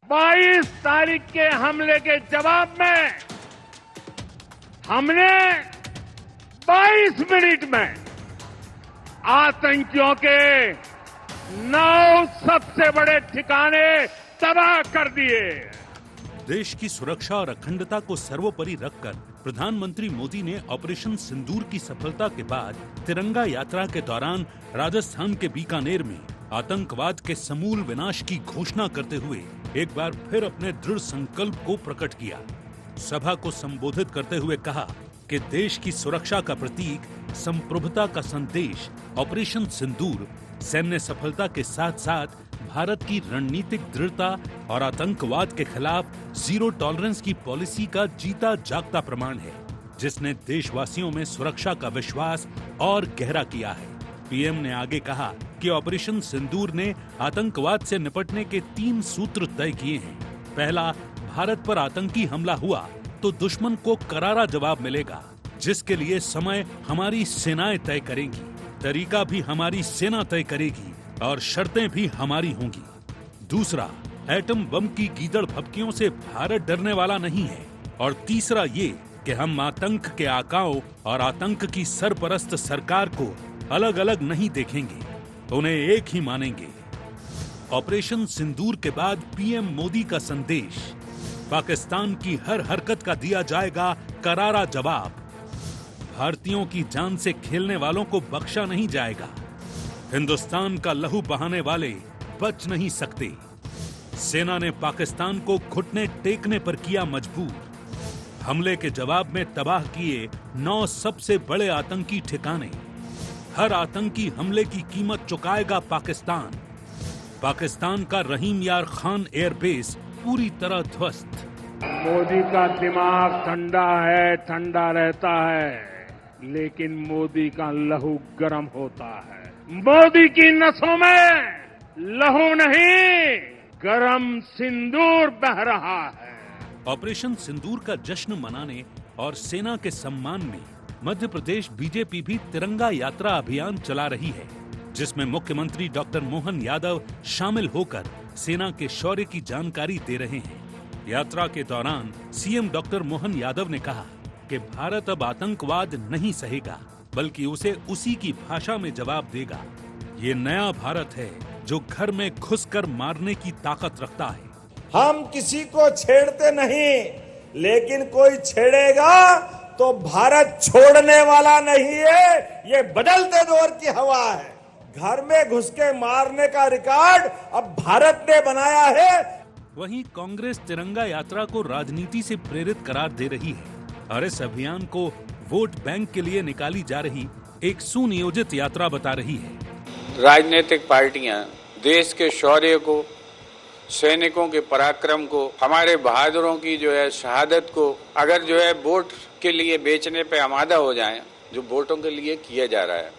22 तारीख के हमले के जवाब में हमने 22 मिनट में आतंकियों के 9 सबसे बड़े ठिकाने तबाह कर दिए। देश की सुरक्षा और अखंडता को सर्वोपरि रखकर प्रधानमंत्री मोदी ने ऑपरेशन सिंदूर की सफलता के बाद तिरंगा यात्रा के दौरान राजस्थान के बीकानेर में आतंकवाद के समूल विनाश की घोषणा करते हुए एक बार फिर अपने दृढ़ संकल्प को प्रकट किया। सभा को संबोधित करते हुए कहा कि देश की सुरक्षा का प्रतीक संप्रभुता का संदेश ऑपरेशन सिंदूर सैन्य सफलता के साथ साथ भारत की रणनीतिक दृढ़ता और आतंकवाद के खिलाफ जीरो टॉलरेंस की पॉलिसी का जीता जागता प्रमाण है, जिसने देशवासियों में सुरक्षा का विश्वास और गहरा किया है। पीएम ने आगे कहा कि ऑपरेशन सिंदूर ने आतंकवाद से निपटने के 3 सूत्र तय किए हैं। पहला, भारत पर आतंकी हमला हुआ तो दुश्मन को करारा जवाब मिलेगा, जिसके लिए समय हमारी सेनाएं तय करेंगी, तरीका भी हमारी सेना तय करेगी और शर्तें भी हमारी होंगी। दूसरा, एटम बम की गीदड़ भभकियों से भारत डरने वाला नहीं है। और तीसरा ये कि हम आतंक के आकाओं और आतंक की सरपरस्त सरकार को अलग अलग नहीं देखेंगे, उन्हें एक ही मानेंगे। ऑपरेशन सिंदूर के बाद पीएम मोदी का संदेश, पाकिस्तान की हर हरकत का दिया जाएगा करारा जवाब। भारतीयों की जान से खेलने वालों को बख्शा नहीं जाएगा। हिंदुस्तान का लहू बहाने वाले बच नहीं सकते। सेना ने पाकिस्तान को घुटने टेकने पर किया मजबूर। हमले के जवाब में तबाह किए 9 सबसे बड़े आतंकी ठिकाने। हर आतंकी हमले की कीमत चुकाएगा पाकिस्तान। पाकिस्तान का रहीम यार खान एयरबेस पूरी तरह ध्वस्त। मोदी का दिमाग ठंडा है, ठंडा रहता है, लेकिन मोदी का लहू गर्म होता है। मोदी की नसों में लहू नहीं, गरम सिंदूर बह रहा है। ऑपरेशन सिंदूर का जश्न मनाने और सेना के सम्मान में मध्य प्रदेश बीजेपी भी तिरंगा यात्रा अभियान चला रही है, जिसमें मुख्यमंत्री डॉक्टर मोहन यादव शामिल होकर सेना के शौर्य की जानकारी दे रहे हैं। यात्रा के दौरान सीएम डॉक्टर मोहन यादव ने कहा कि भारत अब आतंकवाद नहीं सहेगा, बल्कि उसे उसी की भाषा में जवाब देगा। ये नया भारत है जो घर में घुसकर मारने की ताकत रखता है। हम किसी को छेड़ते नहीं, लेकिन कोई छेड़ेगा तो भारत छोड़ने वाला नहीं है। ये बदलते दौर की हवा है। घर में घुस के मारने का रिकॉर्ड अब भारत ने बनाया है। वहीं कांग्रेस तिरंगा यात्रा को राजनीति से प्रेरित करार दे रही है और इस अभियान को वोट बैंक के लिए निकाली जा रही एक सुनियोजित यात्रा बता रही है। राजनीतिक पार्टियां देश के शौर्य को, सैनिकों के पराक्रम को, हमारे बहादुरों की जो है शहादत को अगर जो है वोट के लिए बेचने पे आमादा हो जाएं, जो वोटों के लिए किया जा रहा है।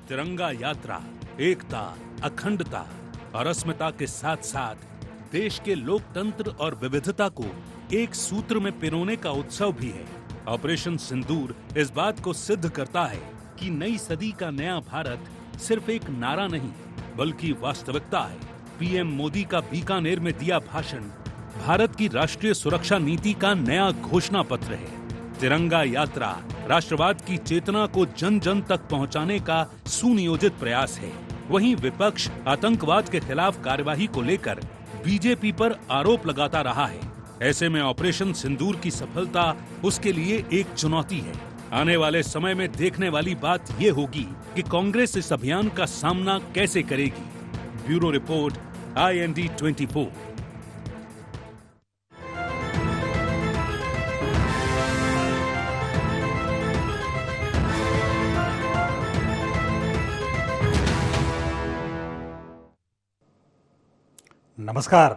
तिरंगा यात्रा एकता, अखंडता और अस्मिता के साथ साथ देश के लोकतंत्र और विविधता को एक सूत्र में पिरोने का उत्सव भी है। ऑपरेशन सिंदूर इस बात को सिद्ध करता है कि नई सदी का नया भारत सिर्फ एक नारा नहीं, बल्कि वास्तविकता है। पीएम मोदी का बीकानेर में दिया भाषण भारत की राष्ट्रीय सुरक्षा नीति का नया घोषणा पत्र है। तिरंगा यात्रा राष्ट्रवाद की चेतना को जन जन तक पहुंचाने का सुनियोजित प्रयास है। वहीं विपक्ष आतंकवाद के खिलाफ कार्यवाही को लेकर बीजेपी पर आरोप लगाता रहा है। ऐसे में ऑपरेशन सिंदूर की सफलता उसके लिए एक चुनौती है। आने वाले समय में देखने वाली बात ये होगी कि कांग्रेस इस अभियान का सामना कैसे करेगी। Bureau report, IND 24। नमस्कार,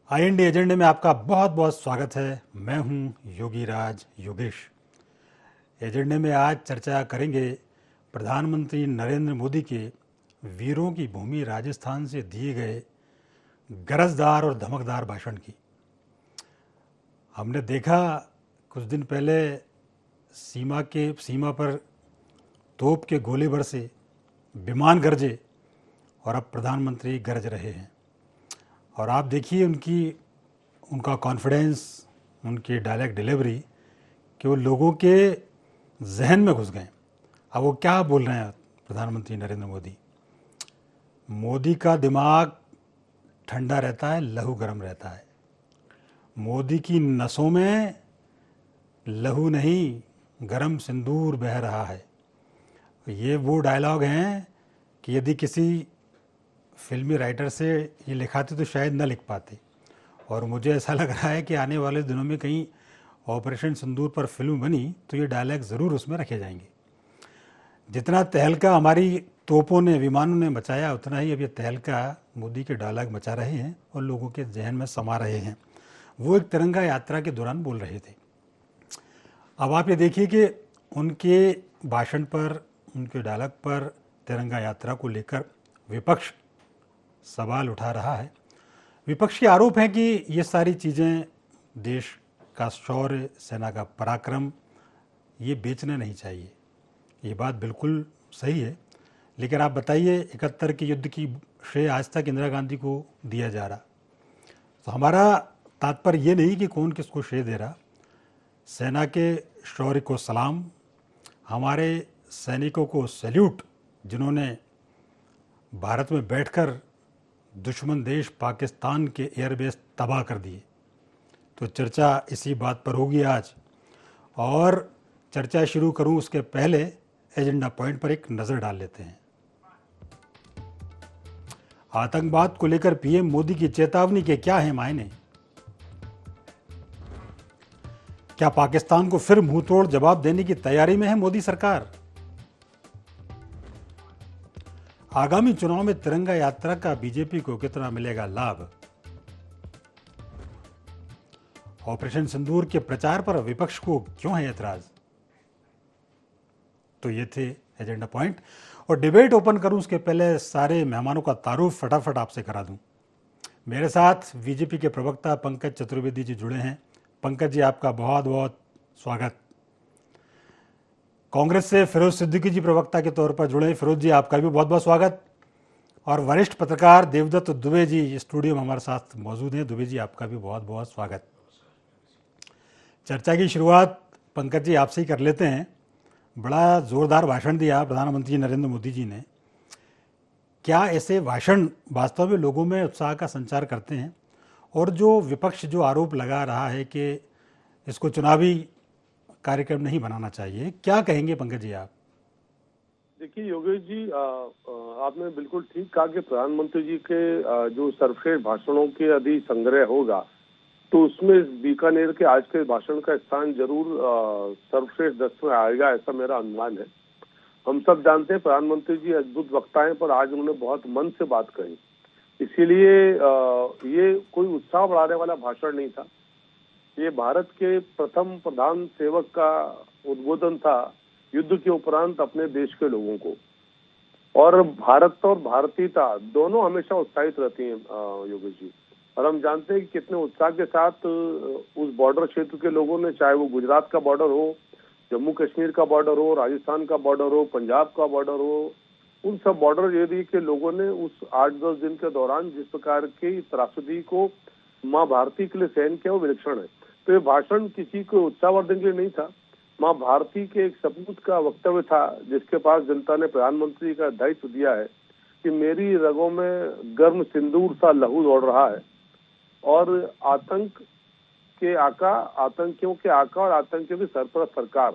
IND एजेंडे में आपका बहुत बहुत स्वागत है। मैं हूं योगी राज योगेश। एजेंडे में आज चर्चा करेंगे प्रधानमंत्री नरेंद्र मोदी के वीरों की भूमि राजस्थान से दिए गए गरजदार और धमकदार भाषण की। हमने देखा कुछ दिन पहले सीमा पर तोप के गोले बरसे, विमान गरजे और अब प्रधानमंत्री गरज रहे हैं। और आप देखिए उनकी उनका कॉन्फिडेंस, उनकी डायलॉग डिलीवरी कि वो लोगों के जहन में घुस गए। अब वो क्या बोल रहे हैं प्रधानमंत्री नरेंद्र मोदी? मोदी का दिमाग ठंडा रहता है, लहू गर्म रहता है। मोदी की नसों में लहू नहीं, गरम सिंदूर बह रहा है। ये वो डायलॉग हैं कि यदि किसी फिल्मी राइटर से ये लिखाते तो शायद न लिख पाते। और मुझे ऐसा लग रहा है कि आने वाले दिनों में कहीं ऑपरेशन सिंदूर पर फिल्म बनी तो ये डायलॉग ज़रूर उसमें रखे जाएंगे। जितना तहलका हमारी तोपों ने, विमानों ने मचाया, उतना ही अब ये तहलका मोदी के डायलॉग मचा रहे हैं और लोगों के जहन में समा रहे हैं। वो एक तिरंगा यात्रा के दौरान बोल रहे थे। अब आप ये देखिए कि उनके भाषण पर, उनके डायलॉग पर तिरंगा यात्रा को लेकर विपक्ष सवाल उठा रहा है। विपक्ष के आरोप है कि ये सारी चीज़ें, देश का शौर्य, सेना का पराक्रम, ये बेचना नहीं चाहिए। ये बात बिल्कुल सही है, लेकिन आप बताइए 71 के युद्ध की श्रेय आज तक इंदिरा गांधी को दिया जा रहा। तो हमारा तात्पर्य ये नहीं कि कौन किसको श्रेय दे रहा। सेना के शौर्य को सलाम, हमारे सैनिकों को सैल्यूट, जिन्होंने भारत में बैठकर दुश्मन देश पाकिस्तान के एयरबेस तबाह कर दिए। तो चर्चा इसी बात पर होगी आज। और चर्चा शुरू करूं उसके पहले एजेंडा पॉइंट पर एक नज़र डाल लेते हैं। आतंकवाद को लेकर पीएम मोदी की चेतावनी के क्या है मायने? क्या पाकिस्तान को फिर मुंहतोड़ जवाब देने की तैयारी में है मोदी सरकार? आगामी चुनाव में तिरंगा यात्रा का बीजेपी को कितना मिलेगा लाभ? ऑपरेशन सिंदूर के प्रचार पर विपक्ष को क्यों है ऐतराज? तो ये थे एजेंडा पॉइंट। और डिबेट ओपन करूं उसके पहले सारे मेहमानों का तारुफ फटाफट आपसे करा दूं। मेरे साथ बीजेपी के प्रवक्ता पंकज चतुर्वेदी जी जुड़े हैं। पंकज जी, आपका बहुत बहुत स्वागत। कांग्रेस से फिरोज सिद्दीकी जी प्रवक्ता के तौर पर जुड़े। फिरोज जी, आपका भी बहुत बहुत स्वागत। और वरिष्ठ पत्रकार देवदत्त दुबे जी स्टूडियो में हमारे साथ मौजूद हैं। दुबे जी, आपका भी बहुत बहुत स्वागत। चर्चा की शुरुआत पंकज जी आपसे ही कर लेते हैं। बड़ा जोरदार भाषण दिया प्रधानमंत्री नरेंद्र मोदी जी ने। क्या ऐसे भाषण वास्तव में लोगों में उत्साह का संचार करते हैं? और जो विपक्ष जो आरोप लगा रहा है कि इसको चुनावी कार्यक्रम नहीं बनाना चाहिए, क्या कहेंगे पंकज जी आप? देखिए योगेश जी, आपने बिल्कुल ठीक कहा कि प्रधानमंत्री जी के जो सर्वश्रेष्ठ भाषणों के यदि संग्रह होगा तो उसमें बीकानेर के आज के भाषण का स्थान जरूर सर्वश्रेष्ठ 10 में आएगा, ऐसा मेरा अनुमान है। हम सब जानते हैं प्रधानमंत्री जी अद्भुत वक्ता हैं, पर आज उन्होंने बहुत मन से बात कही, इसीलिए ये कोई उत्साह बढ़ाने वाला भाषण नहीं था। ये भारत के प्रथम प्रधान सेवक का उद्बोधन था युद्ध के उपरांत अपने देश के लोगों को। और भारत और भारतीयता दोनों हमेशा उत्साहित रहती हैं योगेश जी। और हम जानते हैं कि कितने उत्साह के साथ उस बॉर्डर क्षेत्र के लोगों ने, चाहे वो गुजरात का बॉर्डर हो, जम्मू कश्मीर का बॉर्डर हो, राजस्थान का बॉर्डर हो, पंजाब का बॉर्डर हो, उन सब बॉर्डर एरिया के लोगों ने उस 8-10 दिन के दौरान जिस प्रकार की त्रासदी को माँ भारती के लिए सहन किया वो विलक्षण है। तो ये भाषण किसी को उत्साहवर्धन के लिए नहीं था, माँ भारती के एक सपूत का वक्तव्य था, जिसके पास जनता ने प्रधानमंत्री का दायित्व दिया है कि मेरी रगों में गर्म सिंदूर सा लहू दौड़ रहा है और आतंकियों के आका और आतंकियों की सरपरस्त सरकार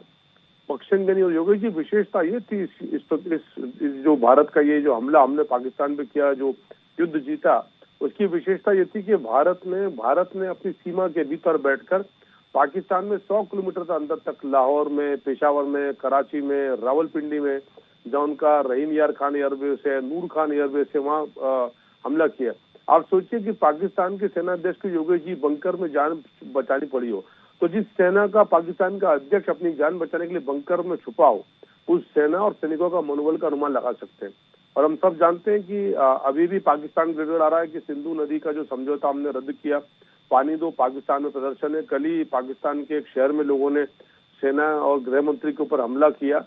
बख्शेंगे नहीं। और योगेश जी, विशेषता ये थी इस जो भारत का ये जो हमला हमने पाकिस्तान पे किया, जो युद्ध जीता, उसकी विशेषता ये थी कि भारत ने अपनी सीमा के भीतर बैठकर पाकिस्तान में 100 किलोमीटर अंदर तक, लाहौर में, पेशावर में, कराची में, रावलपिंडी में, जहाँ उनका रहीम यार खान एयरबेस है, नूर खान एयरबेस है, वहाँ हमला किया। आप सोचिए कि पाकिस्तान के सेनाध्यक्ष को योगेश जी बंकर में जान बचानी पड़ी हो, तो जिस सेना का पाकिस्तान का अध्यक्ष अपनी जान बचाने के लिए बंकर में छुपा हो, उस सेना और सैनिकों का मनोबल का अनुमान लगा सकते हैं। और हम सब जानते हैं कि अभी भी पाकिस्तान गिड़गिड़ा रहा है कि सिंधु नदी का जो समझौता हमने रद्द किया, पानी दो पाकिस्तान में प्रदर्शन है। कल ही पाकिस्तान के एक शहर में लोगों ने सेना और गृह मंत्री के ऊपर हमला किया,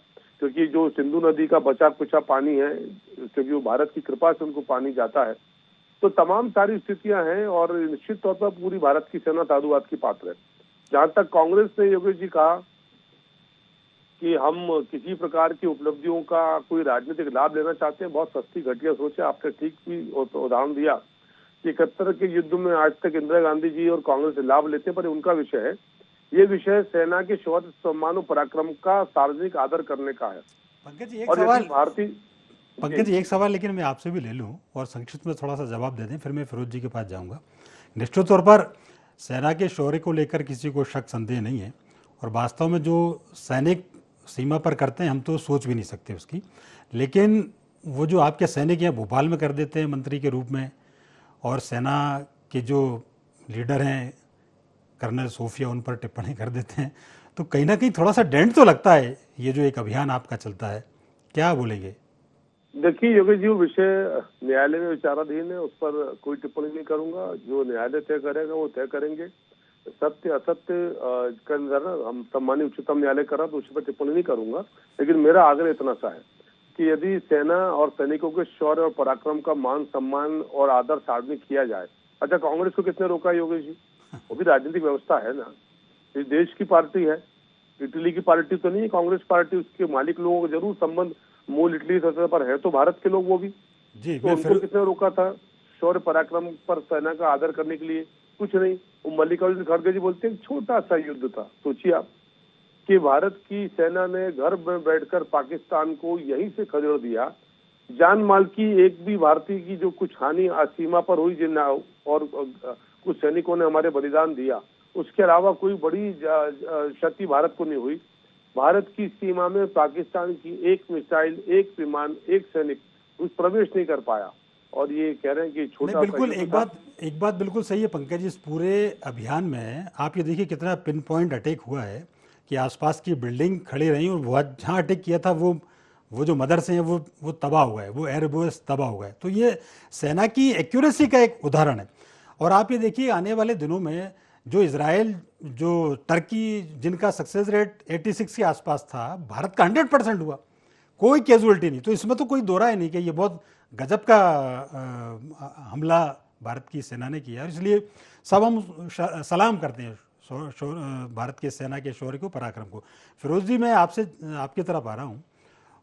क्योंकि जो सिंधु नदी का बचा कुचा पानी है, क्योंकि वो भारत की कृपा से उनको पानी जाता है, तो तमाम सारी स्थितियां हैं और निश्चित तौर पर पूरी भारत की सेना साधुवाद की पात्र है। जहां तक कांग्रेस ने योगेश जी कहा कि हम किसी प्रकार की उपलब्धियों का कोई राजनीतिक लाभ लेना चाहते हैं, बहुत सस्ती घटिया सोच है। आपने ठीक भी उदाहरण दिया कि 71 के युद्ध में आज तक इंदिरा गांधी जी और कांग्रेस लाभ लेते हैं, पर उनका विषय है, ये विषय सेना के शौर्य, सम्मान और पराक्रम का सार्वजनिक आदर करने का है। पंकज जी, एक सवाल भारतीय पंकज जी, एक सवाल लेकिन मैं आपसे भी ले लूं और संक्षिप्त में थोड़ा सा जवाब दे दें, फिर मैं फिरोज जी के पास जाऊंगा। निश्चित तौर पर सेना के शौर्य को लेकर किसी को शक संदेह नहीं है और वास्तव में जो सैनिक सीमा पर करते हैं हम तो सोच भी नहीं सकते उसकी, लेकिन वो जो आपके सैनिक यहाँ भोपाल में कर देते हैं मंत्री के रूप में और सेना के जो लीडर हैं कर्नल सोफिया उन पर टिप्पणी कर देते हैं, तो कहीं ना कहीं थोड़ा सा डेंट तो लगता है ये जो एक अभियान आपका चलता है, क्या बोलेंगे? देखिए योगेश जी, वो विषय न्यायालय में विचाराधीन है, उस पर कोई टिप्पणी नहीं करूंगा। जो न्यायालय तय करेगा वो तय करेंगे। सत्य असत्य के अंदर हम सम्मानित उच्चतम न्यायालय करा तो उस पर टिप्पणी नहीं करूंगा, लेकिन मेरा आग्रह इतना सा है कि यदि सेना और सैनिकों के शौर्य और पराक्रम का मान सम्मान और आदर सार्वजनिक किया जाए। अच्छा, कांग्रेस को किसने रोका योगेश जी? वो भी राजनीतिक व्यवस्था है ना, इस देश की पार्टी है, इटली की पार्टी तो नहीं है कांग्रेस पार्टी। उसके मालिक लोगों को जरूर संबंध मूल इटली सतह पर है, तो भारत के लोग वो भी जी, तो उनको किसने रोका था शौर्य पराक्रम पर सेना का आदर करने के लिए? कुछ नहीं। वो मल्लिकार्जुन खड़गे जी बोलते हैं छोटा सा युद्ध था। सोचिए आप कि भारत की सेना ने घर में बैठकर पाकिस्तान को यहीं से खदेड़ दिया। जान माल की एक भी भारतीय की जो कुछ हानि सीमा पर हुई जिन और कुछ सैनिकों ने हमारे बलिदान दिया, उसके अलावा कोई बड़ी क्षति भारत को नहीं हुई। भारत की सीमा में पाकिस्तान की एक मिसाइल, एक विमान, एक सैनिक कुछ प्रवेश नहीं कर पाया और ये कह रहे हैं कि छोटा। बिल्कुल, एक बात बिल्कुल सही है पंकज जी। इस पूरे अभियान में आप ये देखिए कितना पिन पॉइंट अटैक हुआ है कि आसपास की बिल्डिंग खड़ी रही और जहाँ अटैक किया था वो जो मदरसे हैं वो तबाह हुआ है, वो एयरबेस तबाह हुआ है। तो ये सेना की एक्यूरेसी का एक उदाहरण है। और आप ये देखिए आने वाले दिनों में जो इजराइल, जो टर्की, जिनका सक्सेस रेट 86 के आसपास था, भारत का 100% हुआ, कोई कैजुअलिटी नहीं। तो इसमें तो कोई दो राय नहीं कि ये बहुत गजब का हमला भारत की सेना ने किया, इसलिए सब हम सलाम करते हैं भारत के सेना के शौर्य को, पराक्रम को। फिरोज जी, मैं आपकी तरफ आ रहा हूँ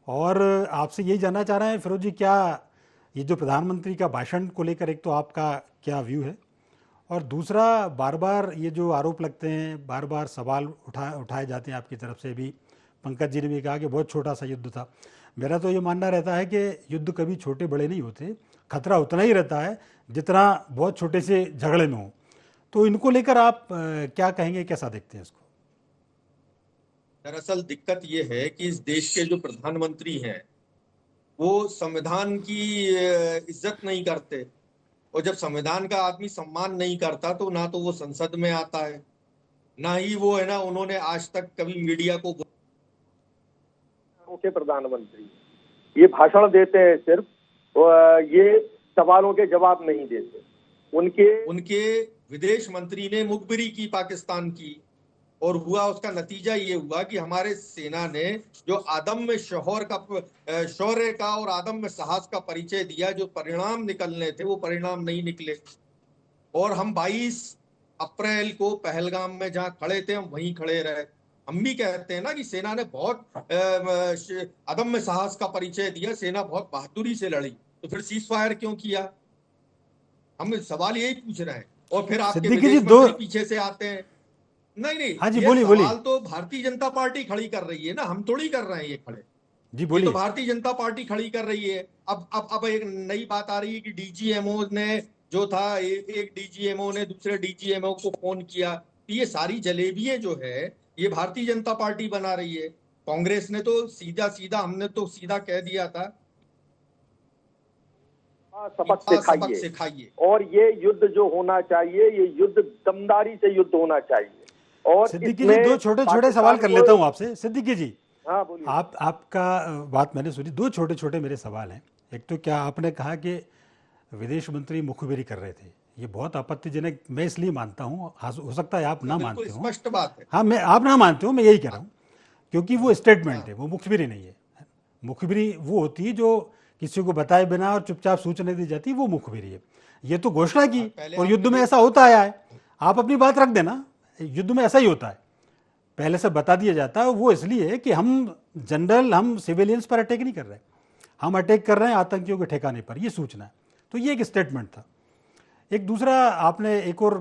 और आपसे यही जानना चाह रहे हैं फिरोज जी, क्या ये जो प्रधानमंत्री का भाषण को लेकर एक तो आपका क्या व्यू है, और दूसरा बार बार ये जो आरोप लगते हैं, बार बार सवाल उठाए जाते हैं आपकी तरफ से भी, पंकज जी ने भी कहा कि बहुत छोटा सा युद्ध था। मेरा तो ये मानना रहता है कि युद्ध कभी छोटे बड़े नहीं होते, खतरा उतना ही रहता है जितना बहुत छोटे से झगड़े में हो। तो इनको लेकर आप क्या कहेंगे, कैसा देखते हैं इसको? दरअसल दिक्कत ये है कि इस देश के जो प्रधानमंत्री हैं वो संविधान की इज्जत नहीं करते, और जब संविधान का आदमी सम्मान नहीं करता तो ना तो वो संसद में आता है, ना ही वो है ना, उन्होंने आज तक कभी मीडिया को के प्रधानमंत्री ये भाषण देते हैं सिर्फ, ये सवालों के जवाब नहीं देते। उनके विदेश मंत्री ने मुखबिरी की पाकिस्तान की, और हुआ उसका नतीजा ये हुआ कि हमारे सेना ने जो अदम्य शौर्य का और अदम्य साहस का परिचय दिया, जो परिणाम निकलने थे वो परिणाम नहीं निकले। और हम 22 अप्रैल को पहलगाम में जहां खड़े थे हम वहीं खड़े रहे। हम भी कहते हैं ना कि सेना ने बहुत अदम्य साहस का परिचय दिया, सेना बहुत बहादुरी से लड़ी, तो फिर सीज फायर क्यों किया? हम सवाल यही पूछ रहे हैं। और फिर आपके विदेश मंत्री पीछे से आते हैं। नहीं, हाँ जी, ये बोलिए सवाल तो भारतीय जनता पार्टी खड़ी कर रही है ना, हम थोड़ी कर रहे हैं ये खड़े जी, बोलिए। तो भारतीय जनता पार्टी खड़ी कर रही है। अब एक नई बात आ रही है कि डीजीएमओ ने जो था, एक डीजीएमओ ने दूसरे डीजीएमओ को फोन किया। ये सारी जलेबियां जो है ये भारतीय जनता पार्टी बना रही है। कांग्रेस ने तो सीधा हमने तो सीधा कह दिया था सबक सिखाइए, और ये युद्ध जो होना चाहिए, ये युद्ध दमदारी से युद्ध होना चाहिए। और सिद्दीकी जी, दो छोटे छोटे सवाल कर लेता हूँ आपसे। सिद्दीकी जी, हाँ बोलिए। आपका बात मैंने सुनी, दो छोटे छोटे मेरे सवाल हैं। एक तो क्या आपने कहा कि विदेश मंत्री मुखबिरी कर रहे थे, ये बहुत आपत्तिजनक मैं इसलिए मानता हूँ, हो सकता है आप ना मानते हो, स्पष्ट बात है। हाँ, आप ना मानते हो, मैं यही कह रहा हूँ, क्योंकि वो स्टेटमेंट है, वो मुखबिरी नहीं है। मुखबिरी वो होती है जो किसी को बताए बिना और चुपचाप सूचना दी जाती है, वो मुखबिरी है। ये तो घोषणा की और युद्ध में ऐसा होता आया है। आप अपनी बात रख देना, युद्ध में ऐसा ही होता है, पहले से बता दिया जाता है। वो इसलिए कि हम सिविलियंस पर अटैक नहीं कर रहे, हम अटैक कर रहे हैं आतंकियों के ठिकाने पर, ये सूचना है। तो ये एक स्टेटमेंट था। एक दूसरा आपने एक और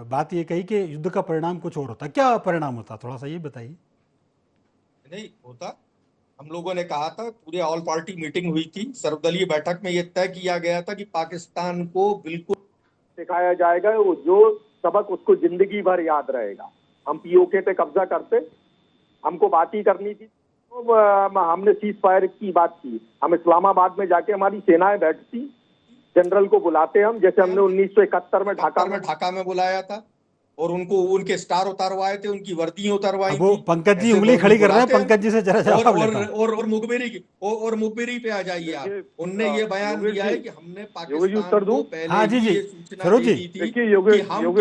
बात ये कही कि युद्ध का परिणाम कुछ और होता, क्या परिणाम होता, थोड़ा सा ये बताइए। नहीं होता, हम लोगों ने कहा था, पूरे ऑल पार्टी मीटिंग हुई थी, सर्वदलीय बैठक में यह तय किया गया था कि पाकिस्तान को बिल्कुल सिखाया जाएगा, वो जो सबक उसको जिंदगी भर याद रहेगा। हम पीओके पे कब्जा करते, हमको बात ही करनी थी, तो हमने सीज फायर की बात की। हम इस्लामाबाद में जाके हमारी सेनाएं बैठती, जनरल को बुलाते हम, जैसे हमने 1971 में ढाका में बुलाया था और उनको उनके स्टार उतारवाए थे, उनकी वर्दी उतारवाई। वो पंकज जी उंगली खड़ी कर रहे हैं, पंकज जी से जरा जवाब लेता हूं। और मुखबिरी पे आ जाइए आप। उनने ये बयान दिया है कि हमने पाकिस्तान को पहले ही ये सूचना दे दी थी कि हम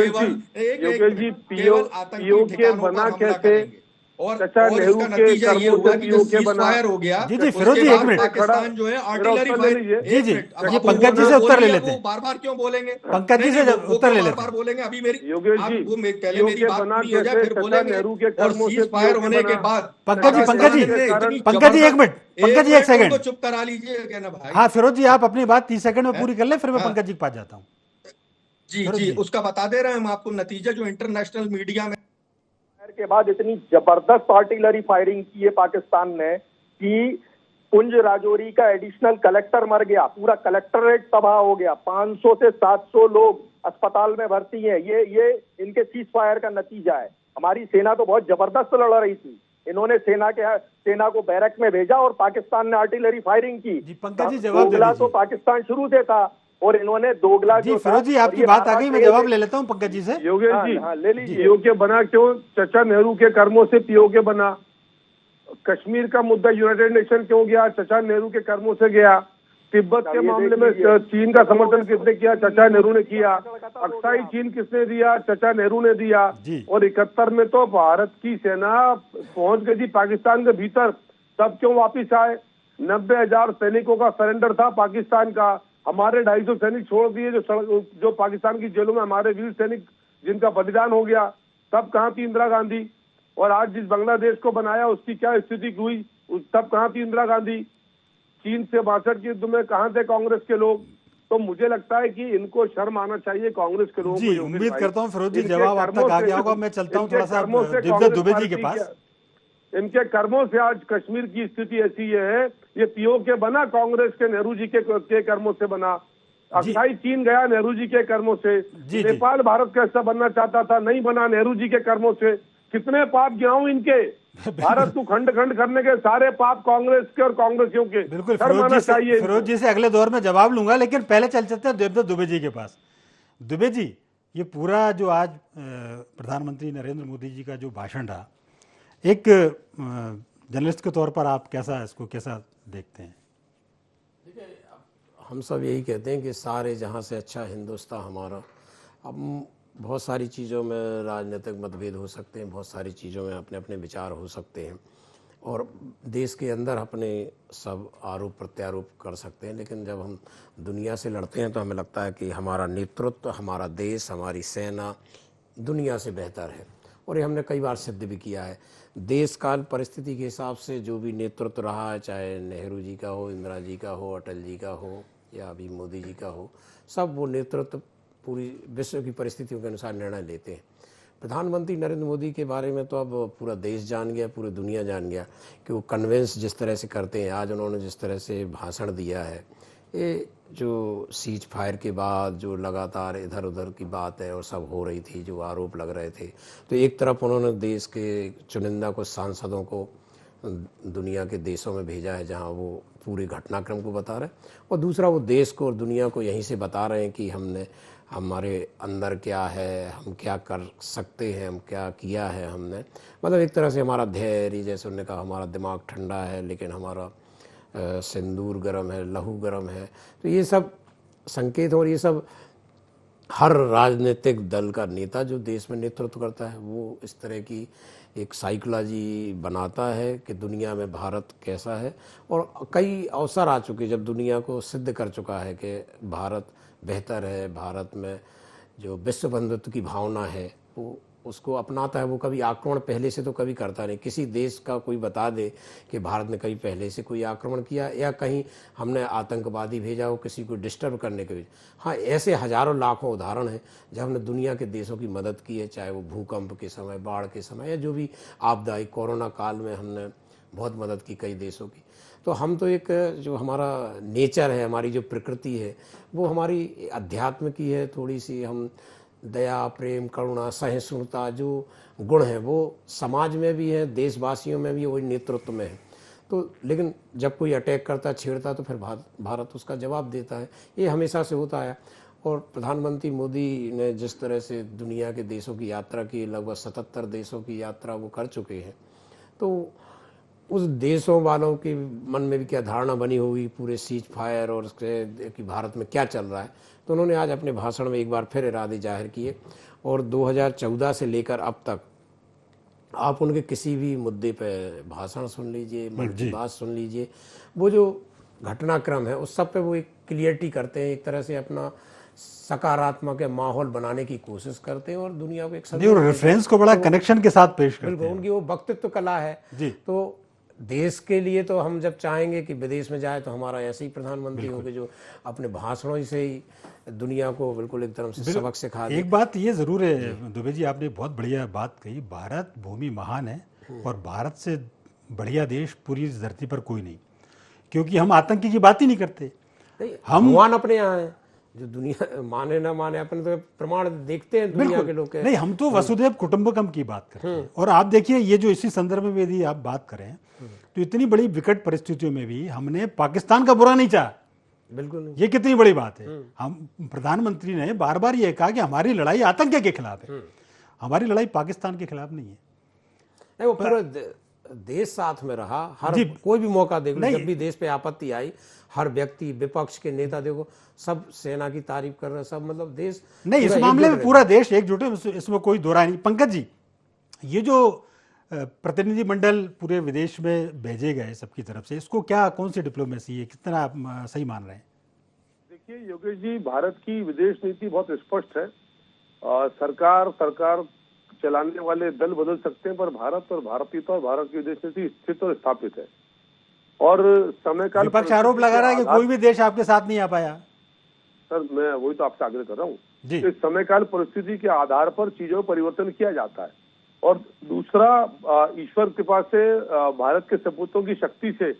केवल आतंकी ठिकानों पर हमला करेंगे। और इसका नतीजा ये हुआ कि जो सीज़फायर हो गया, जी फिरोज जी एक मिनट, पाकिस्तान जो है आर्टिलरी फायर, जी ये पंकज जी से उत्तर ले लेते हैं। बार-बार क्यों बोलेंगे? पंकज जी से उत्तर ले लेते हैं। बार-बार बोलेंगे, अभी मेरी वो पहले मेरी बात पूरी हो जाए फिर बोलेंगे। और सीज़फायर होने के बाद पंकज जी एक मिनट, पंकज जी एक सेकंड चुप करा लीजिए क्या ना भाई। हाँ फिरोज जी आप अपनी बात 30 सेकंड में पूरी कर ले, फिर मैं पंकज जी के पास जाता हूँ। जी उसका बता दे रहे हैं हम आपको नतीजा, जो इंटरनेशनल मीडिया में के बाद इतनी जबरदस्त आर्टिलरी फायरिंग की है पाकिस्तान ने कि पुंज राजौरी का एडिशनल कलेक्टर मर गया, पूरा कलेक्टरेट तबाह हो गया, 500 से 700 लोग अस्पताल में भर्ती हैं। ये इनके सीज फायर का नतीजा है। हमारी सेना तो बहुत जबरदस्त लड़ रही थी, इन्होंने सेना को बैरक में भेजा और पाकिस्तान ने आर्टिलरी फायरिंग की। पंकज जी जवाब दे दीजिए। तो पाकिस्तान शुरू से था और इन्होंने दोगला जी फिरोज जी आपकी बात आ गई, मैं जवाब ले लेता हूं पंकज जी से। योगेश जी ले लीजिए। पीओके बना क्यों? चचा नेहरू के कर्मों से पीओके बना। कश्मीर का मुद्दा यूनाइटेड नेशन क्यों गया? चचा नेहरू के कर्मों से गया। तिब्बत के मामले में चीन का समर्थन किसने किया? चचा नेहरू ने किया। अक्साई चीन किसने दिया? चचा नेहरू ने दिया। और 71 में तो भारत की सेना पहुंच गई थी पाकिस्तान के भीतर, तब क्यों वापिस आए? 90,000 सैनिकों का सरेंडर था पाकिस्तान का, हमारे 250 सैनिक छोड़ दिए, जो पाकिस्तान की जेलों में हमारे वीर सैनिक जिनका बलिदान हो गया। तब कहाँ थी इंदिरा गांधी? और आज जिस बांग्लादेश को बनाया उसकी क्या स्थिति हुई? तब कहाँ थी इंदिरा गांधी? चीन से 62 के युद्ध में कहाँ थे कांग्रेस के लोग? तो मुझे लगता है कि इनको शर्म आना चाहिए कांग्रेस के लोगों को। उम्मीद करता हूँ फिरोज जी जवाब आप तक आ गया होगा। मैं चलता हूँ थोड़ा सा दुबे जी के पास। इनके कर्मों से आज कश्मीर की स्थिति ऐसी है। ये पीओके बना कांग्रेस के, नेहरू जी के कर्मों से बना। अक्साई चीन गया नेहरू जी के कर्मों से। नेपाल भारत का हिस्सा बनना चाहता था, नहीं बना नेहरू जी के कर्मों से। कितने पाप गिनाऊं इनके? भारत को खंड खंड करने के सारे पाप कांग्रेस के और कांग्रेसियों के। बिल्कुल फिरोज जी से अगले दौर में जवाब लूंगा, लेकिन पहले चलते हैं देवदत्त दुबे जी के पास। दुबे जी, ये पूरा जो आज प्रधानमंत्री नरेंद्र मोदी जी का जो भाषण रहा, एक जर्नलिस्ट के तौर पर आप कैसा देखते हैं? देखिए, हम सब यही कहते हैं कि सारे जहां से अच्छा हिंदुस्तान हमारा। अब बहुत सारी चीज़ों में राजनीतिक मतभेद हो सकते हैं, बहुत सारी चीज़ों में अपने अपने विचार हो सकते हैं और देश के अंदर अपने सब आरोप प्रत्यारोप कर सकते हैं, लेकिन जब हम दुनिया से लड़ते हैं तो हमें लगता है कि हमारा नेतृत्व, हमारा देश, हमारी सेना दुनिया से बेहतर है। और ये हमने कई बार सिद्ध भी किया है। देश काल परिस्थिति के हिसाब से जो भी नेतृत्व रहा है, चाहे नेहरू जी का हो, इंदिरा जी का हो, अटल जी का हो या अभी मोदी जी का हो, सब वो नेतृत्व पूरी विश्व की परिस्थितियों के अनुसार निर्णय लेते हैं। प्रधानमंत्री नरेंद्र मोदी के बारे में तो अब पूरा देश जान गया, पूरी दुनिया जान गया कि वो कन्विंस जिस तरह से करते हैं। आज उन्होंने जिस तरह से भाषण दिया है, ये जो सीज फायर के बाद जो लगातार इधर उधर की बात है और सब हो रही थी, जो आरोप लग रहे थे, तो एक तरफ उन्होंने देश के चुनिंदा कुछ सांसदों को दुनिया के देशों में भेजा है जहां वो पूरे घटनाक्रम को बता रहे हैं, और दूसरा वो देश को और दुनिया को यहीं से बता रहे हैं कि हमारे अंदर क्या है, हम क्या कर सकते हैं, हम क्या किया है हमने। मतलब एक तरह से हमारा धैर्य, जैसे उन्होंने कहा, हमारा दिमाग ठंडा है लेकिन हमारा सिंदूर गर्म है, लहू गर्म है। तो ये सब संकेत, और ये सब हर राजनीतिक दल का नेता जो देश में नेतृत्व करता है वो इस तरह की एक साइकोलॉजी बनाता है कि दुनिया में भारत कैसा है। और कई अवसर आ चुके जब दुनिया को सिद्ध कर चुका है कि भारत बेहतर है, भारत में जो विश्व बंधुत्व की भावना है वो उसको अपनाता है। वो कभी आक्रमण पहले से तो कभी करता नहीं। किसी देश का कोई बता दे कि भारत ने कभी पहले से कोई आक्रमण किया या कहीं हमने आतंकवादी भेजा हो किसी को डिस्टर्ब करने के लिए। हाँ, ऐसे हजारों लाखों उदाहरण हैं जब हमने दुनिया के देशों की मदद की है, चाहे वो भूकंप के समय, बाढ़ के समय या जो भी आपदा आई। कोरोना काल में हमने बहुत मदद की कई देशों की। तो हम तो एक जो हमारा नेचर है, हमारी जो प्रकृति है वो हमारी अध्यात्म की है। थोड़ी सी हम दया, प्रेम, करुणा, सहिष्णुता जो गुण हैं वो समाज में भी है, देशवासियों में भी है, वही नेतृत्व में है। तो लेकिन जब कोई अटैक करता, छेड़ता तो फिर भारत उसका जवाब देता है। ये हमेशा से होता है। और प्रधानमंत्री मोदी ने जिस तरह से दुनिया के देशों की यात्रा की, लगभग 77 देशों की यात्रा वो कर चुके हैं, तो उस देशों वालों के मन में भी क्या धारणा बनी होगी पूरे सीज फायर और उसके कि भारत में क्या चल रहा है। तो उन्होंने आज अपने भाषण में एक बार फिर इरादे जाहिर किए। और 2014 से लेकर अब तक आप उनके किसी भी मुद्दे पर भाषण सुन लीजिए, मन की बात सुन लीजिए, वो जो घटनाक्रम है उस सब पे वो एक क्लियरिटी करते हैं, एक तरह से अपना सकारात्मक माहौल बनाने की कोशिश करते हैं और दुनिया को एक रेफरेंस को बड़ा कनेक्शन के साथ पेश करते हैं। उनकी वो वक्तृत्व कला है जी। तो देश के लिए तो हम जब चाहेंगे कि विदेश में जाए तो हमारा ऐसे ही प्रधानमंत्री होंगे जो अपने भाषणों से ही दुनिया को बिल्कुल एक तरह से सबक सिखा दे। एक बात ये जरूर है दुबे जी, आपने बहुत बढ़िया बात कही। भारत भूमि महान है और भारत से बढ़िया देश पूरी धरती पर कोई नहीं, क्योंकि हम आतंकी की बात ही नहीं करते। हम भगवान अपने यहाँ है, जो दुनिया माने ना माने अपन तो प्रमाण देखते हैं दुनिया के लोग। नहीं, हम तो वसुधैव कुटुंबकम की बात करते हैं। और आप देखिए ये जो इसी संदर्भ में यदि आप बात करें तो इतनी बड़ी विकट परिस्थितियों में भी हमने पाकिस्तान का बुरा नहीं चाहा। बिल्कुल नहीं। ये कितनी बड़ी बात है। हम प्रधानमंत्री ने बार बार ये कहा कि हमारी लड़ाई आतंक के खिलाफ है, हमारी लड़ाई पाकिस्तान के खिलाफ नहीं है। वो पूरा देश साथ में रहा, हर कोई भी मौका देख लो, जब भी देश पे आपत्ति आई हर व्यक्ति, विपक्ष के नेता देखो सब सेना की तारीफ कर रहे हैं, सब मतलब देश नहीं, इस मामले में पूरा देश एकजुट है, इसमें कोई दो राय नहीं। पंकज जी, ये जो प्रतिनिधिमंडल पूरे विदेश में भेजे गए सबकी तरफ से, इसको क्या, कौन सी डिप्लोमेसी है, कितना आप सही मान रहे हैं? देखिए योगेश जी, भारत की विदेश नीति बहुत स्पष्ट है। सरकार चलाने वाले दल बदल सकते हैं, पर भारत और भारतीयता और भारत की विदेश नीति स्थित और स्थापित है। और समय काल विपक्ष आरोप लगा रहा है कि कोई भी देश आपके साथ नहीं आ पाया। सर, मैं वही तो आपसे आग्रह कर रहा हूँ, इस समय काल परिस्थिति के आधार पर चीजों में परिवर्तन किया जाता है। और दूसरा, ईश्वर कृपा से भारत के सपूतों की शक्ति से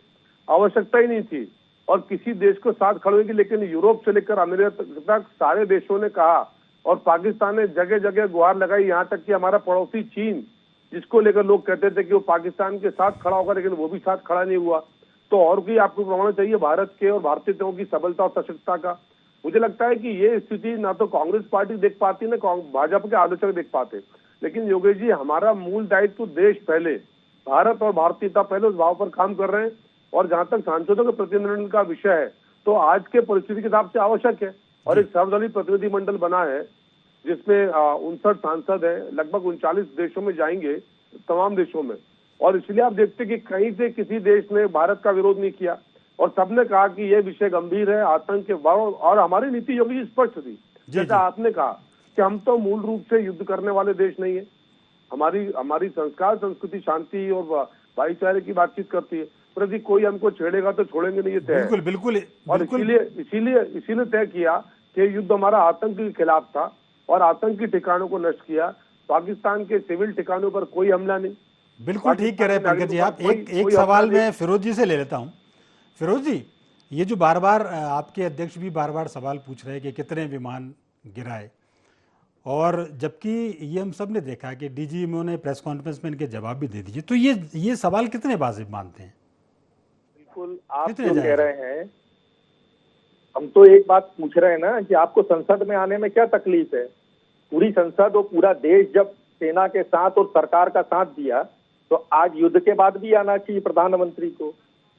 आवश्यकता ही नहीं थी और किसी देश को साथ खड़े होगी, लेकिन यूरोप से लेकर अमेरिका तक सारे देशों ने कहा और पाकिस्तान ने जगह जगह गुहार लगाई। यहाँ तक कि हमारा पड़ोसी चीन, जिसको लेकर लोग कहते थे कि वो पाकिस्तान के साथ खड़ा होगा, लेकिन वो भी साथ खड़ा नहीं हुआ। तो और भी आपको प्रमाण चाहिए भारत के और भारतीयों की सबलता और सशक्तता का। मुझे लगता है कि ये स्थिति ना तो कांग्रेस पार्टी देख पाती ना भाजपा के आलोचक देख पाते। लेकिन योगेश जी, हमारा मूल दायित्व देश पहले, भारत और भारतीयता पहले, उस भाव पर काम कर रहे हैं। और जहां तक सांसदों के प्रतिनिधिमंडल का विषय है, तो आज के परिस्थिति के हिसाब से आवश्यक है। और एक सर्वदलीय प्रतिनिधिमंडल बना है जिसमें 59 सांसद है, लगभग 39 देशों में जाएंगे, तमाम देशों में। और इसलिए आप देखते कि कहीं से किसी देश ने भारत का विरोध नहीं किया और सबने कहा कि यह विषय गंभीर है, आतंक के और हमारी नीति योगी जी स्पष्ट थी। जैसा आपने कहा कि हम तो मूल रूप से युद्ध करने वाले देश नहीं है। हमारी संस्कार, संस्कृति, शांति और भाईचारे की बातचीत करती है। पर यदि कोई हमको छेड़ेगा तो छोड़ेंगे नहीं, ये तय है। बिल्कुल। और इसीलिए तय किया कि युद्ध हमारा आतंक के खिलाफ था और आतंकी ठिकानों को नष्ट किया। पाकिस्तान के सिविल ठिकानों पर कोई हमला नहीं। बिल्कुल ठीक कह रहे हैं पंकज जी आप। एक सवाल मैं फिरोज जी से ले लेता हूँ। फिरोज जी, ये जो बार बार आपके अध्यक्ष भी बार बार सवाल पूछ रहे हैं कि कितने विमान गिराए, और जबकि ये हम सब ने देखा कि डीजीएमओ ने प्रेस कॉन्फ्रेंस में इनके जवाब भी दे दीजिए, तो ये सवाल कितने वाजिब मानते हैं? बिल्कुल, आप जो कह रहे हैं, हम तो एक बात पूछ रहे हैं ना कि आपको संसद में आने में क्या तकलीफ है। पूरी संसद और पूरा देश जब सेना के साथ और सरकार का साथ दिया, तो आज युद्ध के बाद भी आना चाहिए प्रधानमंत्री को।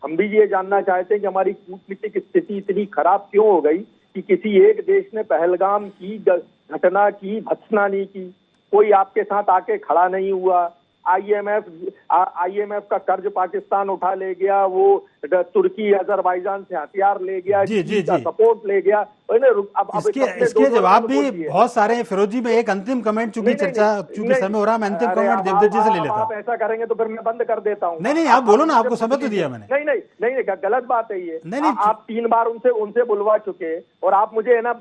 हम भी ये जानना चाहते हैं कि हमारी कूटनीतिक स्थिति इतनी खराब क्यों हो गई कि किसी एक देश ने पहलगाम की घटना की भत्सना नहीं की, कोई आपके साथ आके खड़ा नहीं हुआ, आईएमएफ का कर्ज पाकिस्तान उठा ले गया, वो तुर्की अजरबैजान से हथियार ले गया, जी सपोर्ट ले गया। अब इसके जवाब भी बहुत सारे हैं। फिरोजी में एक अंतिम कमेंट, चूंकि चर्चा चूंकि समय हो रहा, मैं अंतिम कमेंट देवदत्त जी से ले लेता हूं। आप ऐसा करेंगे तो फिर मैं बंद कर देता हूं। नहीं आप बोलो ना, आपको समय तो दिया मैंने। नहीं गलत बात है ये। नहीं आप 3 बार उनसे बुलवा चुके और आप मुझे है ना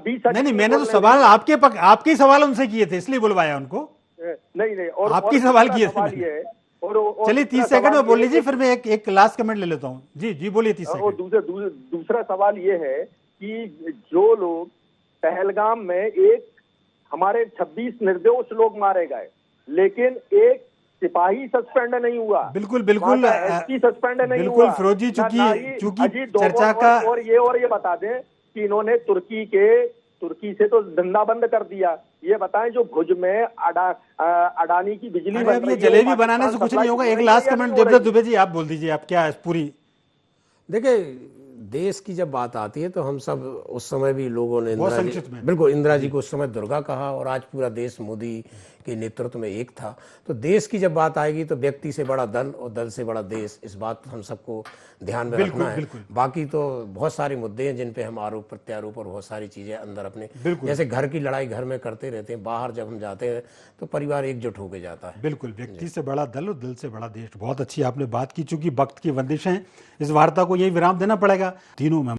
20 नहीं मैंने तो सवाल आपके सवाल उनसे किए थे, इसलिए बुलवाया उनको। नहीं और आपकी सवाल किए थे। चलिए 30 सेकंड में बोल लीजिए, फिर मैं एक लास्ट कमेंट ले लेता हूँ। जी बोलिए 30 सेकंड। दूसरा सवाल ये है कि जो लोग पहलगाम में हमारे 26 निर्दोष लोग मारे गए, लेकिन एक सिपाही सस्पेंड नहीं हुआ। बिल्कुल एसपी सस्पेंड नहीं हुआ। फिरोजी चूंकि चर्चा का और ये बता दें कि इन्होंने तुर्की से तो धंधा बंद कर दिया। ये बताएं जो भुज में अडानी की बिजली बन रही है, जलेबी बनाने से कुछ नहीं होगा। एक लास्ट कमेंट देवदत्त दुबे जी, आप बोल दीजिए, आप क्या पूरी। देखिए, देश की जब बात आती है तो हम सब उस समय भी लोगों ने इंदिरा जी को उस समय दुर्गा कहा, और आज पूरा देश मोदी के नेतृत्व में एक था। तो देश की जब बात आएगी तो व्यक्ति से बड़ा दल और दल से बड़ा देश, इस बात हम सबको ध्यान में रखना है। बाकी तो बहुत सारे मुद्दे हैं जिन पे हम आरोप प्रत्यारोप और बहुत सारी चीजें अंदर अपने, जैसे घर की लड़ाई घर में करते रहते हैं, बाहर जब हम जाते हैं तो परिवार एकजुट होकर जाता है। बिल्कुल, व्यक्ति से बड़ा दल और दल से बड़ा देश। बहुत अच्छी आपने बात की। चूंकि वक्त की बंदिश है, इस वार्ता को यही विराम देना पड़ेगा। तीनों में